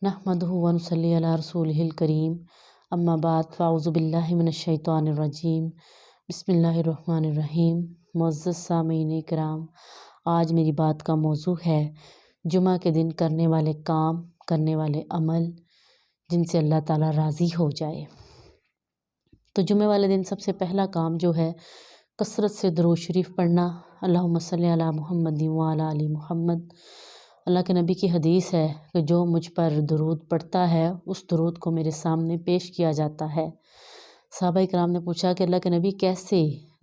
नहमदुहु व नुसल्ली अला रसूलिहिल करीम अम्मा बाद फ़ाउज़ु बिल्लाहि मिनश शैतानिर रजीम बिस्मिल्लाहिर रहमानिर रहीम। मुअज़्ज़ज़ सामीन इकराम, आज मेरी बात का मौजू है जुमा के दिन करने वाले काम, करने वाले अमल जिनसे अल्लाह ताला राज़ी हो जाए। तो जुमे वाले दिन सबसे पहला काम जो है कसरत से दुरूद शरीफ पढ़ना। अल्लाहुम्मा सल्ली अला मुहम्मदिन व अला आलि मुहम्मद। अल्लाह के नबी की हदीस है कि जो मुझ पर दुरूद पढ़ता है उस दुरूद को मेरे सामने पेश किया जाता है। सहाबा इकराम ने पूछा कि अल्लाह के नबी कैसे,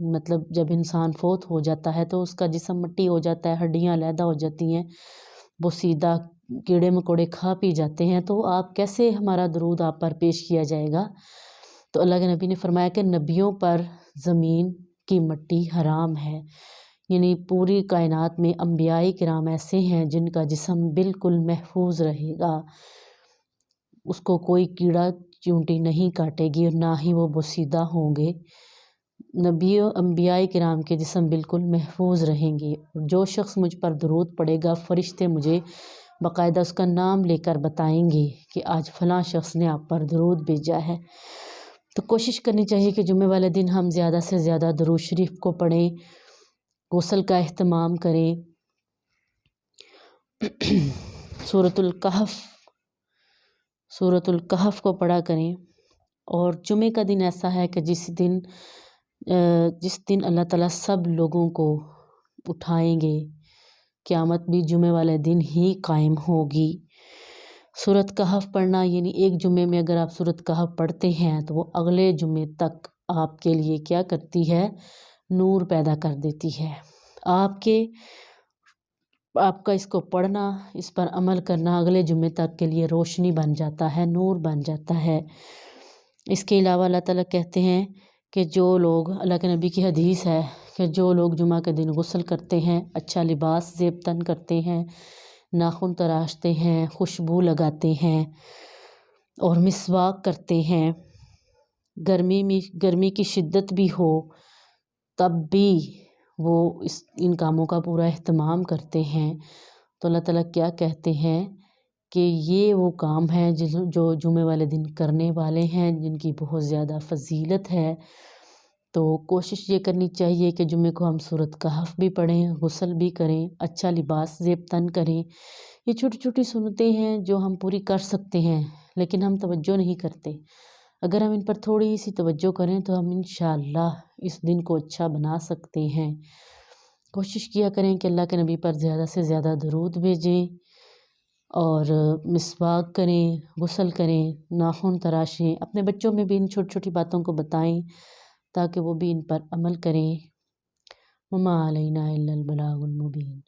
मतलब जब इंसान फोत हो जाता है तो उसका जिस्म मिट्टी हो जाता है, हड्डियाँ अलहदा हो जाती हैं, वो सीधा कीड़े मकोड़े खा पी जाते हैं, तो आप कैसे हमारा दुरूद आप पर पेश किया जाएगा। तो अल्लाह के नबी ने फरमाया कि नबियों पर ज़मीन की मिट्टी हराम है, यानी पूरी कायनात में अंबियाई किराम ऐसे हैं जिनका जिस्म बिल्कुल महफूज रहेगा, उसको कोई कीड़ा चींटी नहीं काटेगी और ना ही वो बोसीदा होंगे। नबियों अंबियाई किराम के जिस्म बिल्कुल महफूज रहेंगे। जो शख्स मुझ पर दुरूद पड़ेगा, फ़रिश्ते मुझे बाकायदा उसका नाम लेकर बताएंगे कि आज फ़लाँ शख्स ने आप पर दुरूद भेजा है। तो कोशिश करनी चाहिए कि जुमे वाले दिन हम ज़्यादा से ज़्यादा दुरूद शरीफ को पढ़ें, गुस्ल का एहतमाम करें, सूरतुल कहफ को पढ़ा करें। और जुमे का दिन ऐसा है कि जिस दिन अल्लाह ताला सब लोगों को उठाएंगे, क़यामत भी जुमे वाले दिन ही कायम होगी। सूरत कहफ पढ़ना, यानी एक जुमे में अगर आप सूरत कहफ पढ़ते हैं तो वो अगले जुमे तक आपके लिए क्या करती है, नूर पैदा कर देती है। आपका इसको पढ़ना, इस पर अमल करना अगले जुमे तक के लिए रोशनी बन जाता है, नूर बन जाता है। इसके अलावा अल्लाह ताला कहते हैं कि जो लोग, अल्लाह के नबी की हदीस है कि जो लोग जुमा के दिन गुस्ल करते हैं, अच्छा लिबास ज़ेब तन करते हैं, नाखून तराशते हैं, खुशबू लगाते हैं और मिसवाक करते हैं, गर्मी की शिद्दत भी हो तब भी वो इन कामों का पूरा एहतमाम करते हैं, तो अल्लाह ताला क्या कहते हैं कि ये वो काम है जो जुमे वाले दिन करने वाले हैं, जिनकी बहुत ज़्यादा फजीलत है। तो कोशिश ये करनी चाहिए कि जुमे को हम सूरत कहफ भी पढ़ें, गुस्ल भी करें, अच्छा लिबास ज़ेब तन करें। ये छोटी छोटी सुन्नतें हैं जो हम पूरी कर सकते हैं, लेकिन हम तवज्जो नहीं करते। अगर हम इन पर थोड़ी सी तवज्जो करें तो हम इंशाअल्लाह इस दिन को अच्छा बना सकते हैं। कोशिश किया करें कि अल्लाह के नबी पर ज़्यादा से ज़्यादा दुरूद भेजें और मिसवाक करें, गुस्ल करें, नाखून तराशें। अपने बच्चों में भी इन छोटी छोटी बातों को बताएं ताकि वो भी इन पर अमल करें। वमा अलैना इल्लल बलागुल मुबीन।